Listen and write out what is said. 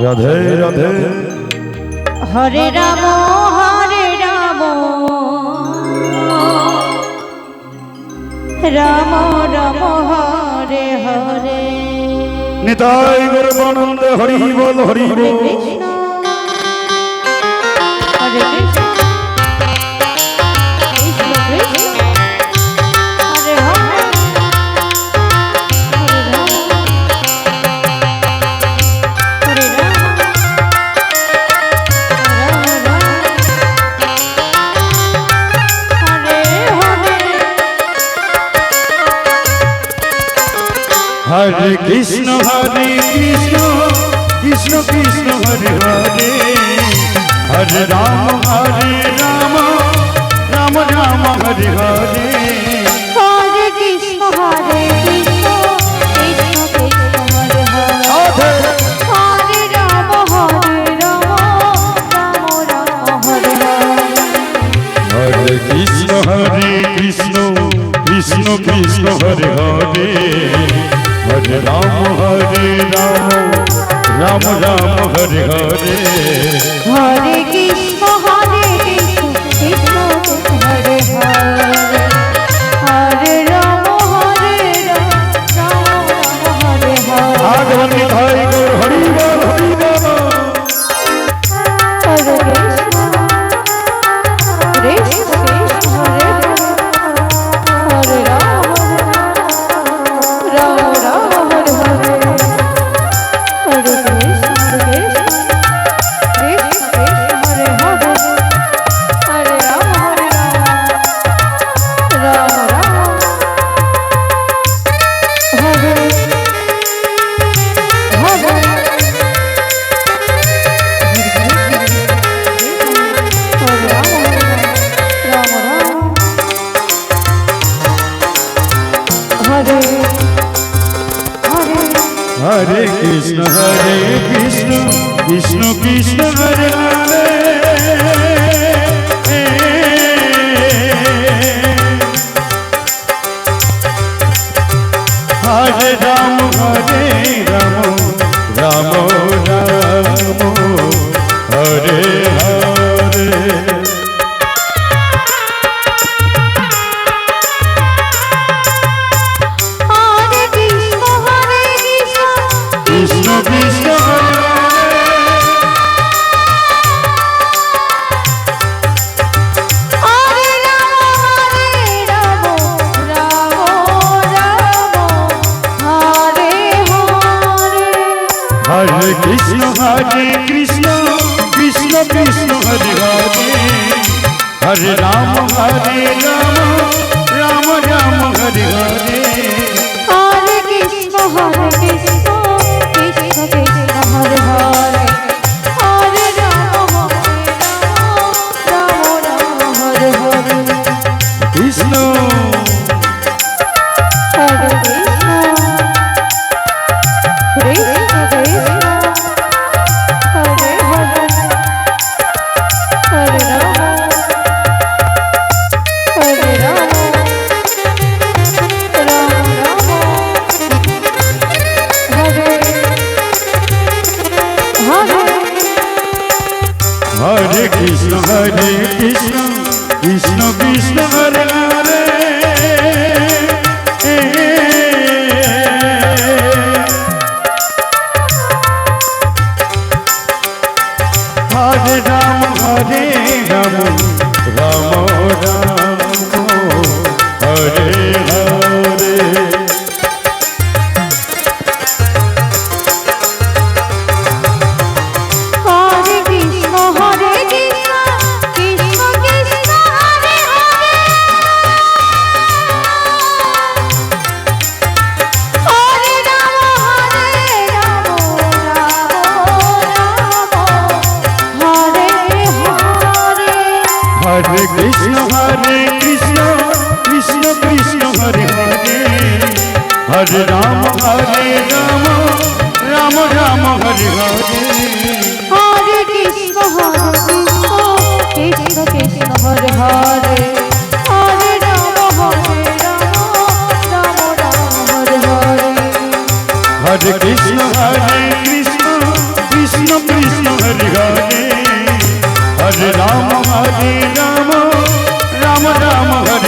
রাধে রাধে। হরে রাম রাম রাম হরে হরে। নিতাই গৌরানন্দে হরি বল হরি বল। কৃষ্ণ হরে কৃষ্ণ কৃষ্ণ কৃষ্ণ হরে হরে। হরে রাম হরে রাম রাম রাম হরে হরে। হরে কৃষ্ণ কৃষ্ণ কৃষ্ণ হরে হরে। হরে রাম রাম রাম হরে হরে। হরে কৃষ্ণ কৃষ্ণ কৃষ্ণ হরে হরে। হরে রাম রাম রাম হরে হরে। হরে কৃষ্ণ কৃষ্ণ কৃষ্ণ হরে হরে। হরে রাম রাম রাম হরে হরে। হরে কৃষ্ণ কৃষ্ণ হরে হরে। হরে রাম রাম হরে হরে। আগমন নিতাই গৌর হরি বল হরি বল। হরে কৃষ্ণ কৃষ্ণ হরে হরে। হরে রাম রাম হরে হরে। হরে কৃষ্ণ কৃষ্ণ হরে হরে। হরে রাম রাম রাম হরে হরে। हरे कृष्ण कृष्ण कृष्ण हरे हरे। हरे राम राम राम हरे हरे। हरे कृष्ण कृष्ण कृष्ण हरे राम राम राम हरे हरे। हरे कृष्ण कृष्ण कृष्ण हरे हरे। हरे राम राम राम हरे हरे। हरे कृष्ण कृष्ण कृष्ण हरे हरे। हरे राम राम हरे हरे। कृष्ण हरे कृष्ण कृष्ण कृष्ण हरे हरे। हरे राम हरे राम राम राम हरे हरे। हरे कृष्ण कृष्ण कृष्ण हरे हरे। हरे राम राम राम हरे हरे। हरे कृष्ण कृष्ण कृष्ण हरे हरे। हरे राम राम हरे हरे। हरे कृष्ण कृष्ण कृष्ण हरे हरे। हरे राम राम राम हरे हरे। हरे कृष्ण कृष्ण कृष्ण हरे हरे। हरे राम राम हरे हरे। हरे कृष्ण कृष्ण রাম হরে রাম রাম রাম হরে